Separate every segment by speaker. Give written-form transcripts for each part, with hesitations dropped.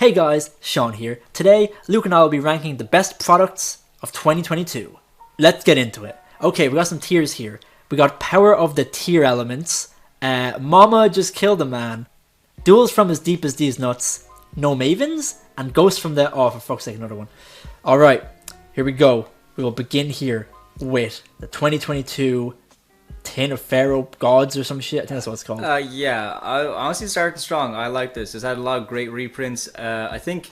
Speaker 1: Hey guys, Sean here. Today, Luke and I will be ranking the best products of 2022. Let's get into it. Okay, we got some tiers here. We got Power of the Tier Elements, Mama Just Killed a Man, Duels from As Deep as These Nuts, No Mavens, and Ghosts from the... Oh, for fuck's sake, another one. Alright, here we go. We will begin here with the 2022 Tin of Pharaoh Gods or some shit. I think that's what it's called.
Speaker 2: Yeah, I honestly started strong. I like this. It's had a lot of great reprints. I think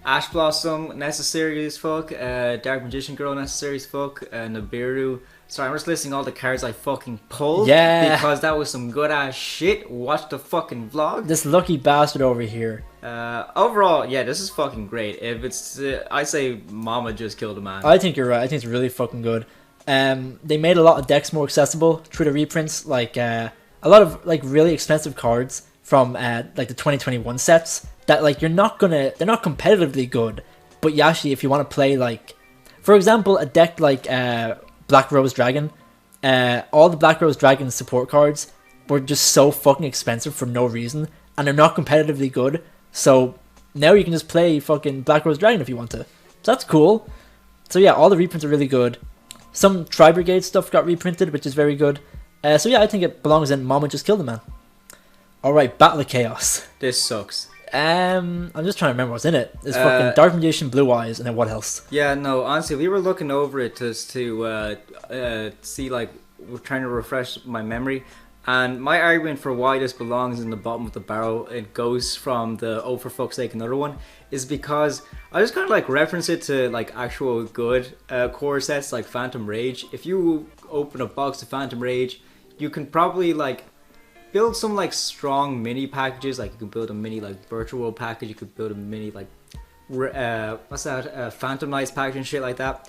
Speaker 2: Ash Blossom, necessary as fuck. Dark Magician Girl, necessary as fuck. Nibiru. Sorry, I'm just listing all the cards I fucking pulled.
Speaker 1: Yeah.
Speaker 2: Because that was some good ass shit. Watch the fucking vlog.
Speaker 1: This lucky bastard over here.
Speaker 2: Overall, yeah, this is fucking great. If it's, I say Mama Just Killed a Man.
Speaker 1: I think you're right. I think it's really fucking good. They made a lot of decks more accessible through the reprints, like a lot of like really expensive cards from like the 2021 sets that like they're not competitively good, but you actually, if you want to play, like for example a deck like Black Rose Dragon, all the Black Rose Dragon support cards were just so fucking expensive for no reason, and they're not competitively good. So now you can just play fucking Black Rose Dragon if you want to. So that's cool. So yeah, all the reprints are really good. Some Tri-Brigade stuff got reprinted, which is very good. So yeah, I think it belongs in Mama Just Killed a Man. Alright, Battle of Chaos.
Speaker 2: This sucks.
Speaker 1: I'm just trying to remember what's in it. It's fucking Dark Magician, Blue Eyes, and then what else?
Speaker 2: Yeah, no, honestly, we were looking over it just to see, like, we're trying to refresh my memory. And my argument for why this belongs in the bottom of the barrel, it goes from the oh for fuck's sake another one, is because I just kind of like reference it to like actual good core sets like Phantom Rage. If you open a box of Phantom Rage, you can probably like build some like strong mini packages. Like you can build a mini like virtual package, you could build a mini like Phantom Knights package and shit like that.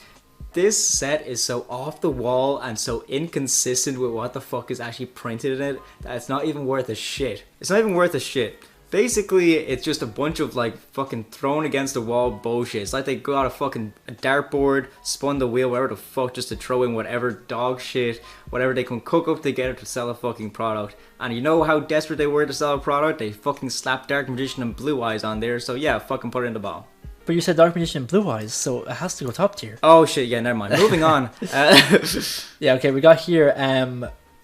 Speaker 2: This set is so off the wall and so inconsistent with what the fuck is actually printed in it that it's not even worth a shit. It's not even worth a shit. Basically, it's just a bunch of like fucking thrown against the wall bullshit. It's like they got a dartboard, spun the wheel, whatever the fuck, just to throw in whatever dog shit, whatever they can cook up together to sell a fucking product. And you know how desperate they were to sell a product? They fucking slapped Dark Magician and Blue Eyes on there. So yeah, fucking put it in the bottom.
Speaker 1: But you said Dark Magician and Blue Eyes, so it has to go top tier.
Speaker 2: Oh shit, yeah, never mind. Moving on.
Speaker 1: Yeah, okay, we got here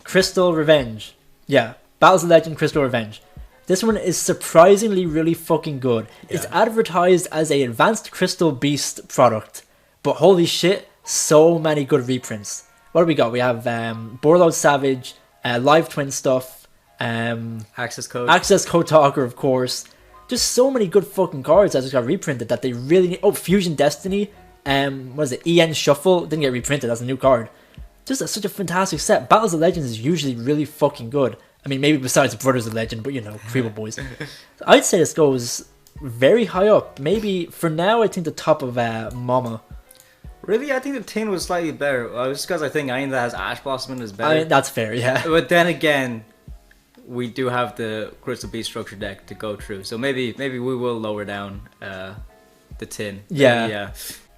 Speaker 1: Crystal Revenge. Yeah, Battles of Legend Crystal Revenge. This one is surprisingly really fucking good. Yeah. It's advertised as a advanced Crystal Beast product, but holy shit, so many good reprints. What do we got? We have Borlode Savage, Live Twin stuff,
Speaker 2: Access
Speaker 1: Code Talker, of course. Just so many good fucking cards that just got reprinted that they really need. Oh, Fusion Destiny, what is it? EN Shuffle didn't get reprinted as a new card. Just such a fantastic set. Battles of Legends is usually really fucking good. I mean, maybe besides Brothers of Legend, but you know, Creeble Boys. I'd say this goes very high up. Maybe for now, I think the top of Mama.
Speaker 2: Really, I think the tin was slightly better. Just because I think anything that has Ash Blossom in is better.
Speaker 1: I mean, that's fair, yeah.
Speaker 2: But then again, we do have the Crystal Beast structure deck to go through, so maybe we will lower down the tin.
Speaker 1: Yeah.
Speaker 2: Yeah.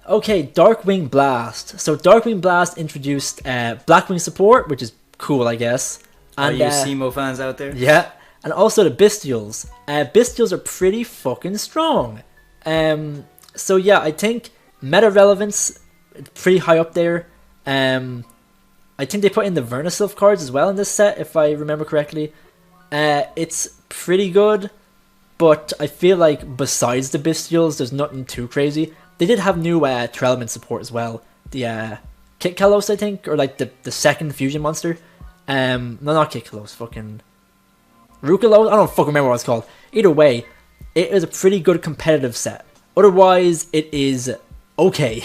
Speaker 1: Okay, Darkwing Blast. So Darkwing Blast introduced Blackwing support, which is cool, I guess. And
Speaker 2: you Simo fans out there?
Speaker 1: Yeah, and also the Bestials. Bestials are pretty fucking strong. So yeah, I think meta relevance pretty high up there. I think they put in the Vernisylph cards as well in this set, if I remember correctly. It's pretty good, but I feel like besides the Bestials, there's nothing too crazy. They did have new Trellman support as well. The Kit Kalos, I think, or like the second fusion monster. No, not Kit Kalos, fucking Rukalos? I don't fucking remember what it's called. Either way, it is a pretty good competitive set. Otherwise, it is okay.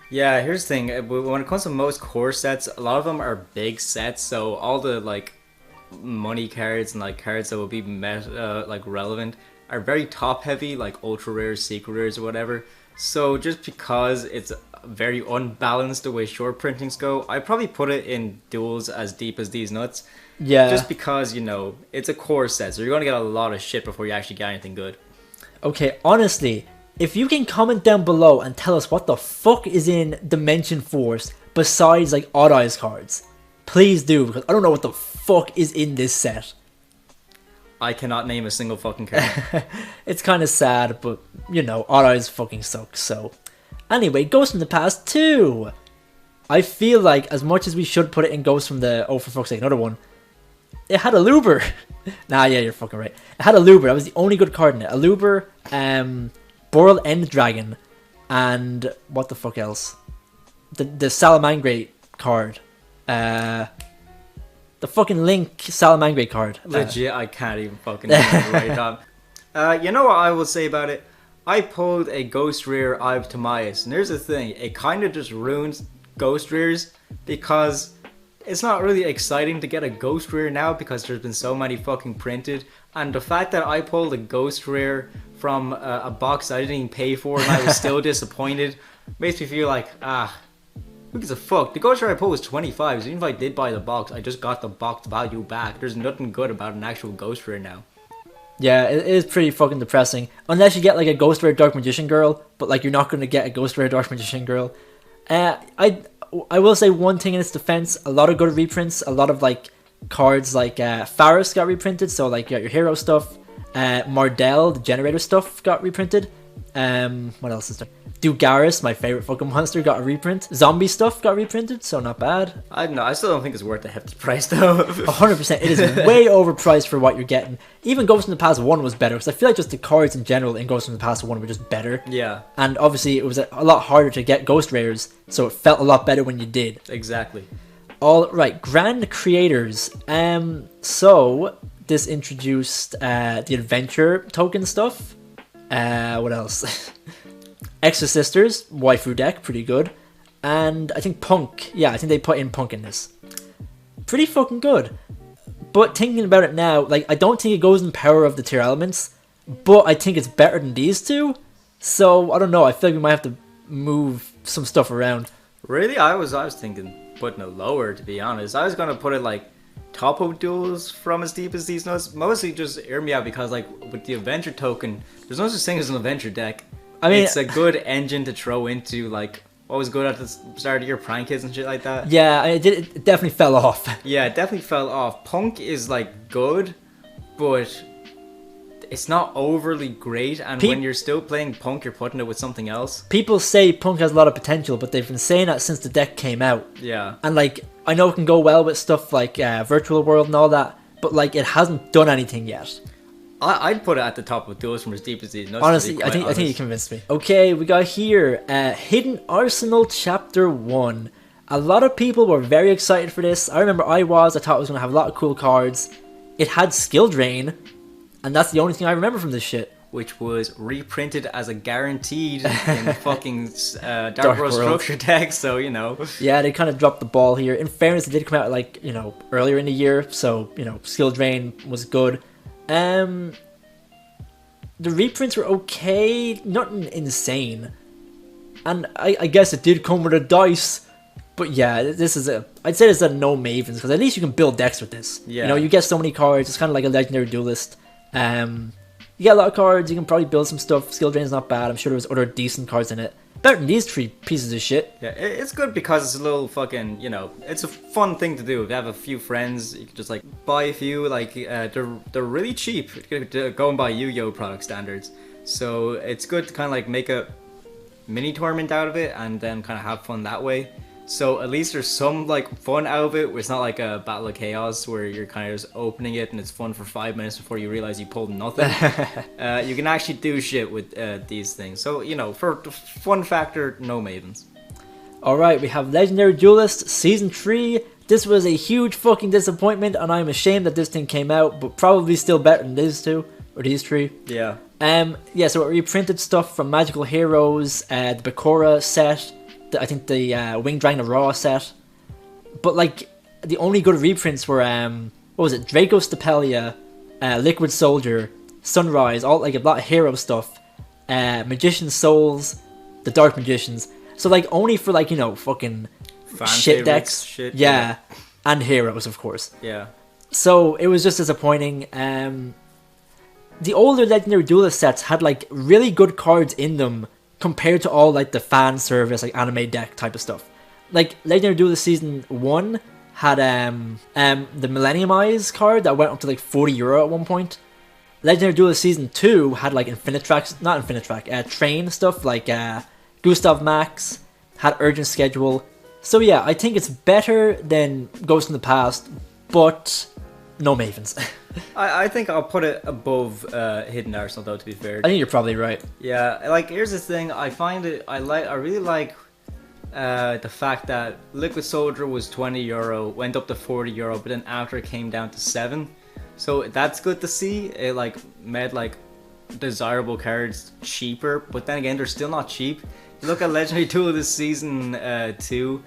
Speaker 2: Yeah, here's the thing. When it comes to most core sets, a lot of them are big sets, so all the like money cards and like cards that will be like relevant are very top heavy, like ultra rares, secret rares, or whatever. So just because it's very unbalanced the way short printings go, I probably put it in duels as deep as these nuts.
Speaker 1: Yeah.
Speaker 2: Just because, you know, it's a core set, so you're gonna get a lot of shit before you actually get anything good.
Speaker 1: Okay, honestly, if you can comment down below and tell us what the fuck is in Dimension Force besides like Odd Eyes cards, please do, because I don't know what the fuck is in this set.
Speaker 2: I cannot name a single fucking character.
Speaker 1: It's kind of sad, but you know, autos fucking suck. So, anyway, Ghost from the Past 2. I feel like as much as we should put it in Ghost from the oh for fuck's sake, another one. It had a Luber. Nah, yeah, you're fucking right. It had a Luber. That was the only good card in it. A Luber, Boral End Dragon, and what the fuck else? The Salamangreat card. The fucking Link Salamangreat card.
Speaker 2: Legit, I can't even fucking remember right now. You know what I will say about it? I pulled a Ghost Rear Ive Tamias, and here's the thing, it kind of just ruins Ghost Rears because it's not really exciting to get a Ghost Rear now because there's been so many fucking printed, and the fact that I pulled a Ghost Rear from a box I didn't even pay for and I was still disappointed makes me feel like, who gives a fuck? The Ghost Rear I pulled was 25, so even if I did buy the box, I just got the box value back. There's nothing good about an actual Ghost Rear now.
Speaker 1: Yeah, it is pretty fucking depressing. Unless you get like a Ghost Rare Dark Magician Girl, but like you're not going to get a Ghost Rare Dark Magician Girl. I will say one thing in its defense, a lot of good reprints, a lot of like cards like Faris got reprinted, so like you got your hero stuff, Mardell, the generator stuff got reprinted. What else is there? Dugaris, my favorite fucking monster, got a reprint. Zombie stuff got reprinted, so not bad.
Speaker 2: I don't know, I still don't think it's worth the hefty price though.
Speaker 1: 100%, it is way overpriced for what you're getting. Even Ghost in the Past 1 was better, because I feel like just the cards in general in Ghost in the Past 1 were just better.
Speaker 2: Yeah.
Speaker 1: And obviously it was a lot harder to get Ghost Rares, so it felt a lot better when you did.
Speaker 2: Exactly.
Speaker 1: All right, Grand Creators. So this introduced the adventure token stuff. What else? Exorcisters, waifu deck, pretty good. And I think Punk. Yeah, I think they put in Punk in this. Pretty fucking good. But thinking about it now, like I don't think it goes in power of the tier elements, but I think it's better than these two. So I don't know. I feel like we might have to move some stuff around.
Speaker 2: Really, I was thinking putting it lower. To be honest, I was gonna put it like top of duels from as deep as these notes. Mostly just hear me out because like with the adventure token, there's no such thing as an adventure deck. I mean, it's a good engine to throw into like what was good at the start of your prank kids and shit like that.
Speaker 1: Yeah, it definitely fell off.
Speaker 2: Yeah, it definitely fell off. Punk is like good, but it's not overly great. And when you're still playing Punk, you're putting it with something else. People
Speaker 1: say Punk has a lot of potential, but they've been saying that since the deck came out.
Speaker 2: Yeah.
Speaker 1: And like, I know it can go well with stuff like Virtual World and all that, but like it hasn't done anything yet.
Speaker 2: I'd put it at the top of duels from as deep as these.
Speaker 1: Honestly, I think you convinced me. Okay, we got here Hidden Arsenal Chapter 1. A lot of people were very excited for this. I remember I thought it was going to have a lot of cool cards. It had Skill Drain, and that's the only thing I remember from this shit.
Speaker 2: Which was reprinted as a guaranteed in the fucking Dark World Structure deck, so you know.
Speaker 1: Yeah, they kind of dropped the ball here. In fairness, it did come out like, you know, earlier in the year, so, you know, Skill Drain was good. The reprints were okay, nothing insane. And I guess it did come with a dice. But yeah, I'd say this is a no Mavens, because at least you can build decks with this. Yeah. You know, you get so many cards, it's kind of like a Legendary Duelist. You get a lot of cards, you can probably build some stuff. Skill Drain's not bad, I'm sure there was other decent cards in it. Better than these three pieces of shit.
Speaker 2: Yeah, it's good because it's a little fucking, you know, it's a fun thing to do. If you have a few friends, you can just like buy a few, like they're really cheap going by Yu-Gi-Oh product standards. So it's good to kind of like make a mini tournament out of it and then kind of have fun that way. So at least there's some like fun out of it where it's not like a Battle of Chaos where you're kind of just opening it and it's fun for 5 minutes before you realize you pulled nothing. You can actually do shit with these things. So, you know, for the fun factor, no Mavens.
Speaker 1: Alright, we have Legendary Duelist Season 3. This was a huge fucking disappointment and I'm ashamed that this thing came out, but probably still better than these two, or these three.
Speaker 2: Yeah.
Speaker 1: Yeah, so it reprinted stuff from Magical Heroes, the Bakura set, I think the Winged Dragon of Raw set. But like, the only good reprints were, what was it, Draco Stapelia, Liquid Soldier, Sunrise, all like a lot of hero stuff, Magician's Souls, the Dark Magicians. So like, only for like, you know, fucking shit decks.
Speaker 2: Shit,
Speaker 1: yeah, and heroes, of course.
Speaker 2: Yeah.
Speaker 1: So it was just disappointing. The older Legendary Duelist sets had like really good cards in them compared to all like the fan service, like anime deck type of stuff. Like Legendary Duelist Season 1 had the Millennium Eyes card that went up to like €40 at one point. Legendary Duelist Season 2 had like train stuff like Gustav Max, had Urgent Schedule. So yeah, I think it's better than Ghost in the Past, but no Mavens.
Speaker 2: I think I'll put it above Hidden Arsenal, though, to be fair.
Speaker 1: I think you're probably right.
Speaker 2: Yeah, like, here's the thing. I really like the fact that Liquid Soldier was €20, went up to €40, but then after it came down to 7. So that's good to see. It like made like desirable cards cheaper, but then again, they're still not cheap. You look at Legendary Duel this season 2,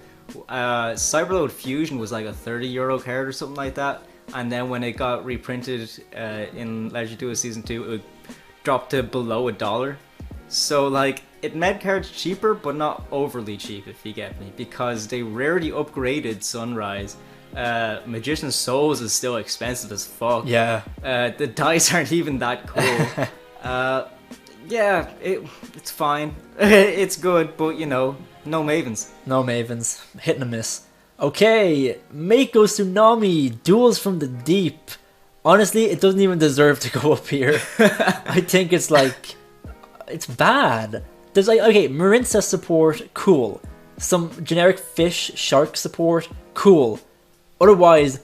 Speaker 2: Cyberload Fusion was like a €30 card or something like that, and then when it got reprinted in Legendary Duel season 2, it would drop to below $1. So like, it made cards cheaper, but not overly cheap, if you get me, because they rarely upgraded Sunrise. Magician's Souls is still expensive as fuck.
Speaker 1: Yeah.
Speaker 2: The dice aren't even that cool. Yeah, it's fine. It's good, but you know, no Mavens.
Speaker 1: No Mavens. Hit and a miss. Okay, Mako Tsunami, Duels from the Deep. Honestly, it doesn't even deserve to go up here. I think it's like, it's bad. There's like, okay, Marinsa support, cool. Some generic fish, shark support, cool. Otherwise,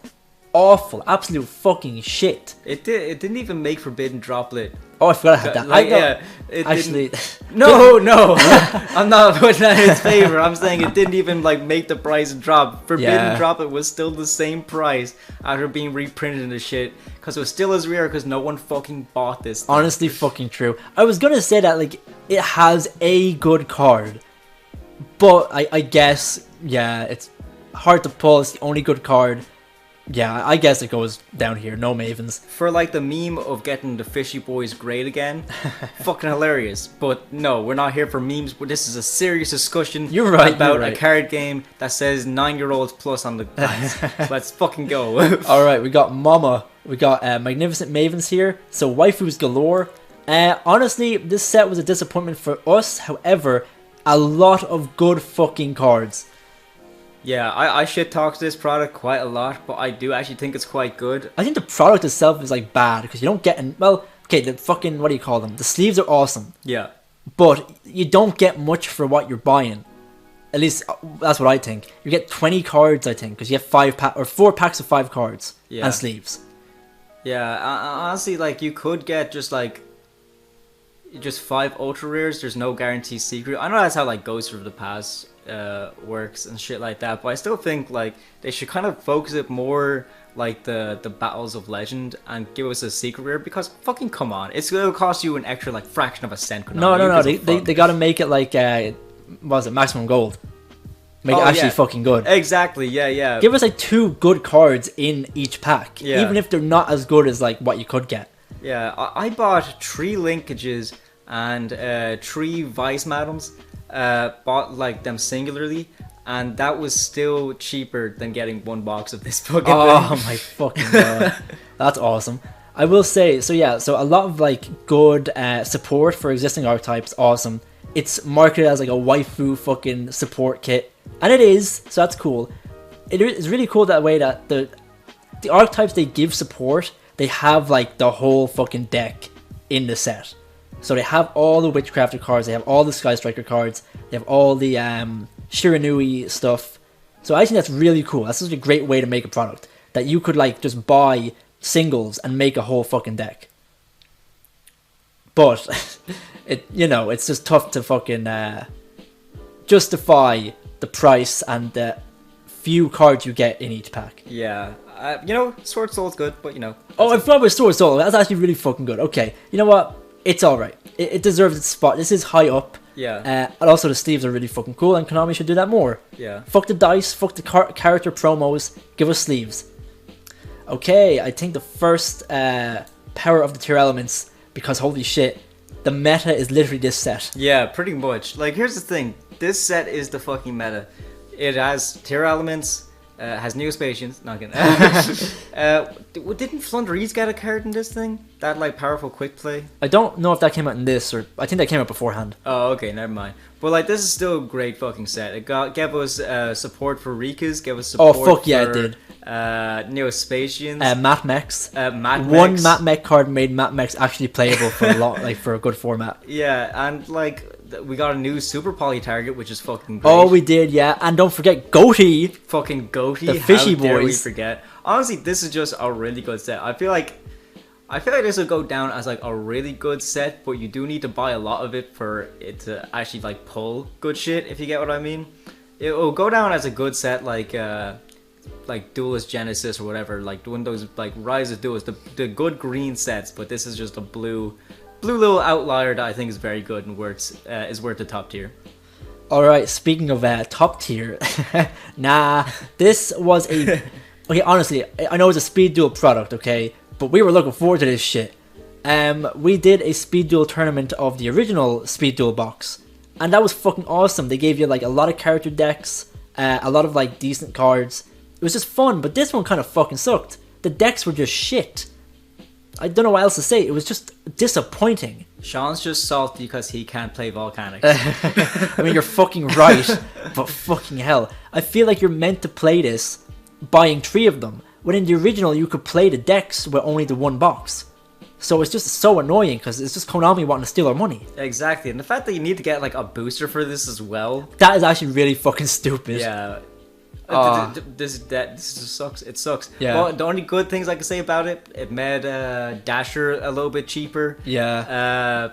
Speaker 1: awful, absolute fucking shit.
Speaker 2: It didn't even make Forbidden Droplet.
Speaker 1: Oh, I forgot I had that.
Speaker 2: Like,
Speaker 1: yeah,
Speaker 2: it
Speaker 1: actually,
Speaker 2: no, I'm not putting that in its favor. I'm saying it didn't even like make the price drop. Forbidden Droplet was still the same price after being reprinted into shit, because it was still as rare because no one fucking bought this thing.
Speaker 1: Honestly, fucking true. I was gonna say that like it has a good card, but I guess yeah, it's hard to pull. It's the only good card. Yeah, I guess it goes down here. No Mavens.
Speaker 2: For like the meme of getting the Fishy Boys great again, fucking hilarious. But no, we're not here for memes. But this is a serious discussion.
Speaker 1: You're right.
Speaker 2: About a card game that says 9-year-olds plus on the packs. Let's fucking go.
Speaker 1: All right, we got Mama. We got Magnificent Mavens here. So waifus galore. Honestly, this set was a disappointment for us. However, a lot of good fucking cards.
Speaker 2: Yeah, I shit talk this product quite a lot, but I do actually think it's quite good.
Speaker 1: I think the product itself is like bad because you don't get well, okay, the fucking, what do you call them? The sleeves are awesome.
Speaker 2: Yeah.
Speaker 1: But you don't get much for what you're buying. At least that's what I think. You get 20 cards, I think, because you have 4 packs of 5 cards and sleeves.
Speaker 2: Yeah, honestly, like you could get just 5 ultra rares. There's no guarantee secret. I know that's how like Ghost of the Past works and shit like that, but I still think like they should kind of focus it more like the battles of legend and give us a secret rare, because fucking come on, it's gonna cost you an extra like fraction of a cent.
Speaker 1: No, they gotta make it like what was it, maximum gold, make it actually fucking good.
Speaker 2: Exactly. Yeah
Speaker 1: Give us like 2 good cards in each pack, even if they're not as good as like what you could get.
Speaker 2: Yeah, I bought 3 linkages and 3 Vice Madams. Bought like them singularly, and that was still cheaper than getting 1 box of this fucking thing.
Speaker 1: Oh my fucking god, that's awesome. I will say, so yeah, so a lot of like good support for existing archetypes, awesome. It's marketed as like a waifu fucking support kit, and it is, so that's cool. It is really cool that way that the archetypes they give support, they have like the whole fucking deck in the set. So they have all the Witchcrafter cards, they have all the Sky Striker cards, they have all the Shiranui stuff. So I think that's really cool. That's such a great way to make a product, that you could like just buy singles and make a whole fucking deck. But it's just tough to fucking justify the price and the few cards you get in each pack.
Speaker 2: Yeah. Sword Soul's good, but
Speaker 1: Oh, I forgot about Sword Soul. That's actually really fucking good. Okay, you know what? It's alright. It deserves its spot. This is high up.
Speaker 2: Yeah.
Speaker 1: And also the sleeves are really fucking cool, and Konami should do that more.
Speaker 2: Yeah.
Speaker 1: Fuck the dice, fuck the character promos, give us sleeves. Okay, I think the first power of the tier elements, because holy shit, the meta is literally this set.
Speaker 2: Yeah, pretty much. Like, here's the thing. This set is the fucking meta. It has tier elements, has new Spacians, not kidding. Didn't Flundereeze get a card in this thing? That like powerful quick play?
Speaker 1: I don't know if that came out in this, or I think that came out beforehand.
Speaker 2: Oh, okay, never mind. But like, this is still a great fucking set. It gave us support for Rikas, gave us support
Speaker 1: fuck yeah,
Speaker 2: for
Speaker 1: it did.
Speaker 2: Neospatians.
Speaker 1: Matt Mechs.
Speaker 2: Matt
Speaker 1: One
Speaker 2: Mechs.
Speaker 1: Matt Mech card made Matt Mechs actually playable for a lot, like for a good format.
Speaker 2: Yeah, and like we got a new Super Poly target, which is fucking great.
Speaker 1: Oh, we did, yeah. And don't forget Goatee.
Speaker 2: Fucking Goatee.
Speaker 1: The fishy
Speaker 2: How dare we
Speaker 1: boys.
Speaker 2: forget? Honestly, this is just a really good set. I feel like this will go down as like a really good set, but you do need to buy a lot of it for it to actually like pull good shit, if you get what I mean. It will go down as a good set like Duelist Genesis or whatever, like one of those like Rise of Duelists, the good green sets, but this is just a blue little outlier that I think is very good and is worth the top tier.
Speaker 1: Alright, speaking of top tier, nah, this was a... Okay, honestly, I know it's a Speed Duel product, okay, but we were looking forward to this shit. We did a Speed Duel tournament of the original Speed Duel box, and that was fucking awesome. They gave you like a lot of character decks, a lot of like decent cards. It was just fun, but this one kind of fucking sucked. The decks were just shit. I don't know what else to say. It was just disappointing.
Speaker 2: Sean's just salty because he can't play Volcanics.
Speaker 1: I mean, you're fucking right, but fucking hell. I feel like you're meant to play this buying 3 of them, when in the original you could play the decks with only the one box. So it's just so annoying because it's just Konami wanting to steal our money.
Speaker 2: Exactly, and the fact that you need to get like a booster for this as well.
Speaker 1: That is actually really fucking stupid.
Speaker 2: Yeah. This just sucks. It sucks.
Speaker 1: Yeah.
Speaker 2: Well, the only good things I can say about it, it made Dasher a little bit cheaper.
Speaker 1: Yeah.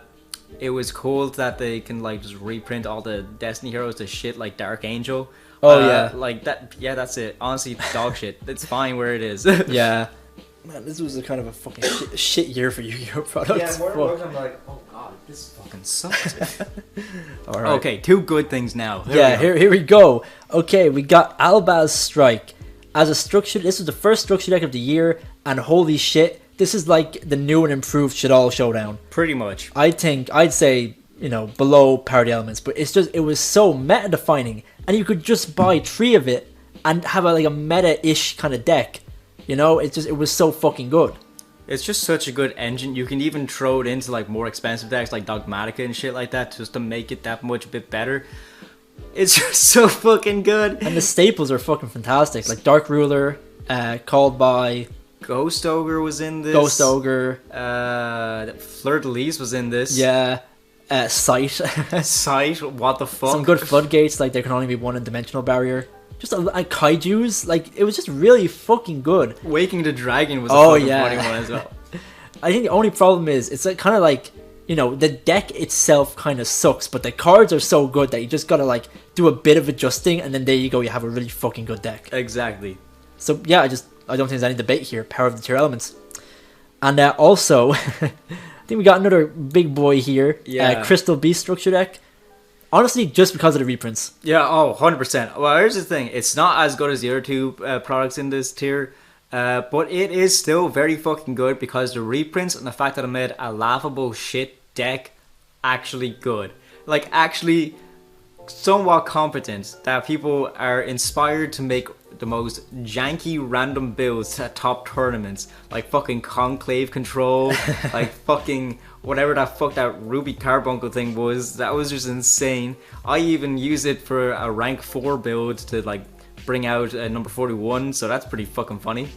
Speaker 2: It was cool that they can like just reprint all the Destiny heroes to shit like Dark Angel.
Speaker 1: Oh yeah.
Speaker 2: Like that. Yeah, that's it. Honestly, dog shit. It's fine where it is.
Speaker 1: Yeah. Man, this was a kind of a fucking shit year for Yu-Gi-Oh products.
Speaker 2: I'm like, oh god, this fucking sucks.
Speaker 1: All right.
Speaker 2: Okay, 2 good things now.
Speaker 1: Here we go. Okay, we got Albaz Strike. As a structure, this was the first structure deck of the year, and holy shit, this is like the new and improved Shadal Showdown.
Speaker 2: Pretty much.
Speaker 1: I'd say, you know, below Parity Elements, but it was so meta defining, and you could just buy 3 of it and have a meta-ish kind of deck. You know, it was so fucking good.
Speaker 2: It's just such a good engine. You can even throw it into like more expensive decks like Dogmatica and shit like that just to make it that much bit better. It's just so fucking good.
Speaker 1: And the staples are fucking fantastic. Like Dark Ruler, Called by...
Speaker 2: Ghost Ogre was in this.
Speaker 1: Ghost Ogre.
Speaker 2: Fleur de Lis was in this.
Speaker 1: Yeah. Sight.
Speaker 2: Sight, what the fuck?
Speaker 1: Some good floodgates, like there can only be one in Dimensional Barrier. Just like kaijus, like it was just really fucking good.
Speaker 2: Waking the Dragon was a fucking funny one as well.
Speaker 1: I think the only problem is it's like kind of like, you know, the deck itself kind of sucks, but the cards are so good that you just gotta like do a bit of adjusting, and then there you go, you have a really fucking good deck.
Speaker 2: Exactly.
Speaker 1: So yeah, I don't think there's any debate here. Power of the tier elements, and also I think we got another big boy here.
Speaker 2: Yeah.
Speaker 1: Crystal Beast structure deck. Honestly, just because of the reprints.
Speaker 2: Yeah, 100%. Well, here's the thing. It's not as good as the other 2 products in this tier, but it is still very fucking good because the reprints and the fact that I made a laughable shit deck actually good. Like, actually somewhat competent, that people are inspired to make the most janky random builds at top tournaments, like fucking Conclave Control, like fucking whatever that Ruby Carbuncle thing was. That was just insane. I even use it for a rank 4 build to like bring out number 41, so that's pretty fucking funny.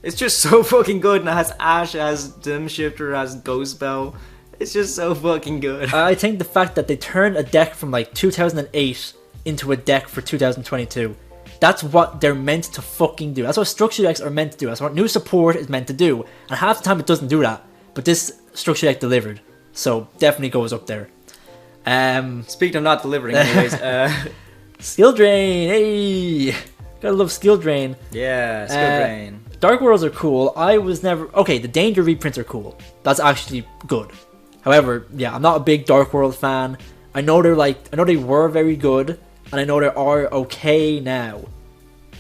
Speaker 2: It's just so fucking good, and it has Ash, it has Dim Shifter, it has Ghost Bell. It's just so fucking good.
Speaker 1: I think the fact that they turned a deck from like 2008 into a deck for 2022, that's what they're meant to fucking do. That's what structure decks are meant to do. That's what new support is meant to do. And half the time it doesn't do that. But this structure deck delivered. So definitely goes up there.
Speaker 2: Speaking of not delivering, anyways.
Speaker 1: Skill Drain, hey! Gotta love Skill Drain.
Speaker 2: Yeah, Skill Drain.
Speaker 1: Dark Worlds are cool. Okay, the Danger reprints are cool. That's actually good. However, yeah, I'm not a big Dark World fan. I know they were very good, and I know they are okay now.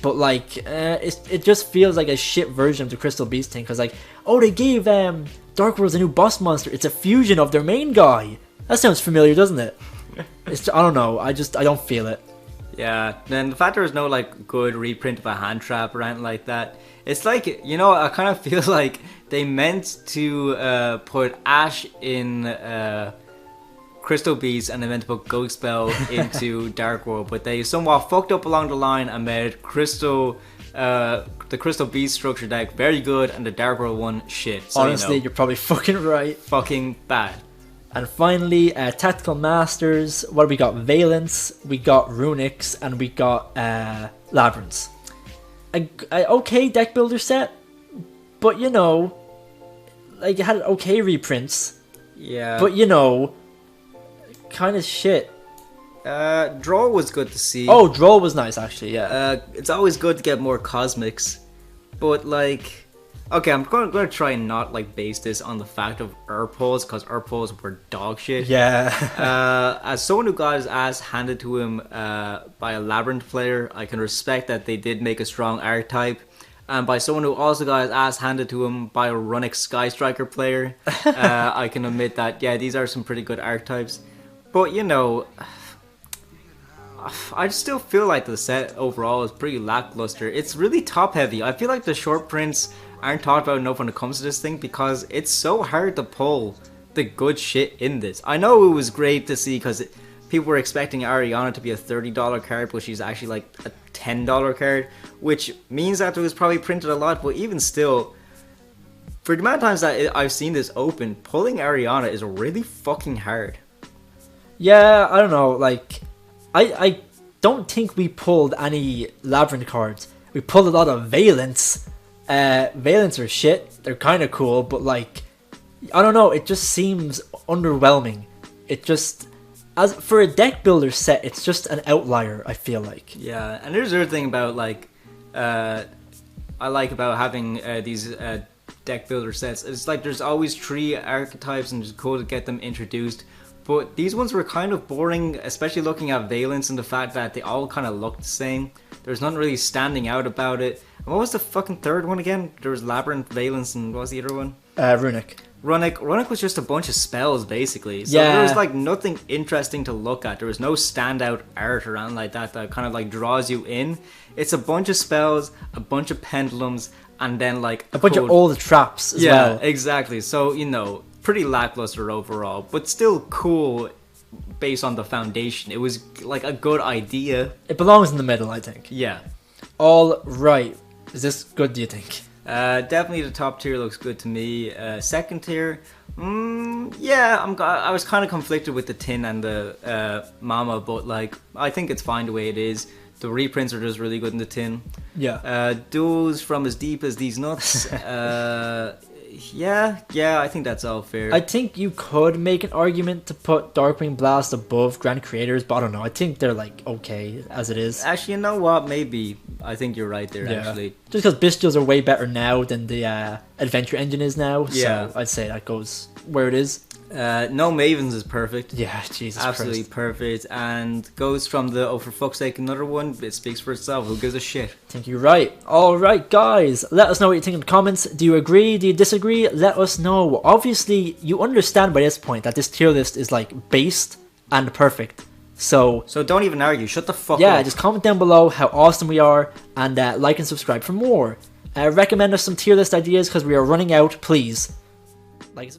Speaker 1: But like, it just feels like a shit version of the Crystal Beast thing. Cause like, oh, they gave Dark Worlds a new boss monster. It's a fusion of their main guy. That sounds familiar, doesn't it? I don't know. I don't feel it.
Speaker 2: Yeah, and the fact there was no like good reprint of a hand trap or anything like that, It's like, you know, I kind of feel like they meant to put Ash in Crystal Beast and they meant to put Ghost Spell into Dark World, but they somewhat fucked up along the line and made the Crystal Beast structure deck very good and the Dark World one shit. So,
Speaker 1: Honestly,
Speaker 2: you know,
Speaker 1: you're probably fucking right.
Speaker 2: fucking bad.
Speaker 1: And finally, Tactical Masters. What do we got? Valence, we got Runics, and we got Labyrinths. A okay deck builder set, but you know, like it had okay reprints.
Speaker 2: Yeah.
Speaker 1: But you know, kind of shit.
Speaker 2: Draw was good to see.
Speaker 1: Oh, Droll was nice actually, yeah.
Speaker 2: It's always good to get more cosmics, but like, okay, I'm gonna try and not like base this on the fact of Urpols, because Urpols were dog shit.
Speaker 1: Yeah.
Speaker 2: As someone who got his ass handed to him by a Labyrinth player, I can respect that they did make a strong archetype. And by someone who also got his ass handed to him by a Runic Sky Striker player, I can admit that, yeah, these are some pretty good archetypes. But, you know, I still feel like the set overall is pretty lackluster. It's really top heavy. I feel like the short prints aren't talked about enough when it comes to this thing because it's so hard to pull the good shit in this. I know it was great to see because people were expecting Ariana to be a $30 card, but she's actually like a $10 card, which means that it was probably printed a lot, but even still, for the amount of times that I've seen this open, pulling Ariana is really fucking hard.
Speaker 1: Yeah, I don't know, like, I don't think we pulled any Labyrinth cards. We pulled a lot of Valence. Valence are shit. They're kind of cool, but like, I don't know. It just seems underwhelming. It just, as for a deck builder set, it's just an outlier. I feel like.
Speaker 2: Yeah, and there's another thing about like, I like about having these deck builder sets. It's like there's always 3 archetypes, and it's cool to get them introduced. But these ones were kind of boring, especially looking at Valence and the fact that they all kind of looked the same. There's nothing really standing out about it. And what was the fucking third one again? There was Labyrinth, Valence, and what was the other one?
Speaker 1: Runic.
Speaker 2: Runic was just a bunch of spells, basically. So
Speaker 1: yeah.
Speaker 2: There was like nothing interesting to look at. There was no standout art around like that kind of like draws you in. It's a bunch of spells, a bunch of pendulums, and then like
Speaker 1: a bunch of old traps as well.
Speaker 2: Yeah, exactly. So, you know, pretty lackluster overall, but still cool based on the foundation. It was like a good idea.
Speaker 1: It belongs in the middle, I think.
Speaker 2: Yeah.
Speaker 1: All right. Is this good, do you think?
Speaker 2: Definitely the top tier looks good to me. Second tier, yeah, I was kind of conflicted with the tin and the Mama, but like I think it's fine the way it is. The reprints are just really good in the tin.
Speaker 1: Yeah.
Speaker 2: Duels from as deep as these nuts. Yeah, I think that's all fair.
Speaker 1: I think you could make an argument to put Darkwing Blast above Grand Creators, but I don't know. I think they're like okay as it is.
Speaker 2: Actually, you know what? Maybe. I think you're right there, actually.
Speaker 1: Just because Bestials are way better now than the Adventure Engine is now.
Speaker 2: Yeah.
Speaker 1: So I'd say that goes where it is.
Speaker 2: No Mavens is perfect.
Speaker 1: Yeah, Jesus
Speaker 2: Absolutely
Speaker 1: Christ.
Speaker 2: perfect. And goes from the, oh for fuck's sake, another one. It speaks for itself. Who gives a shit?
Speaker 1: I think you're right. Alright guys, let us know what you think in the comments. Do you agree? Do you disagree? Let us know. Obviously, you understand by this point that this tier list is like based and perfect. So
Speaker 2: don't even argue. Shut the fuck up.
Speaker 1: Yeah, just comment down below how awesome we are and like and subscribe for more. Recommend us some tier list ideas because we are running out. Please. Like.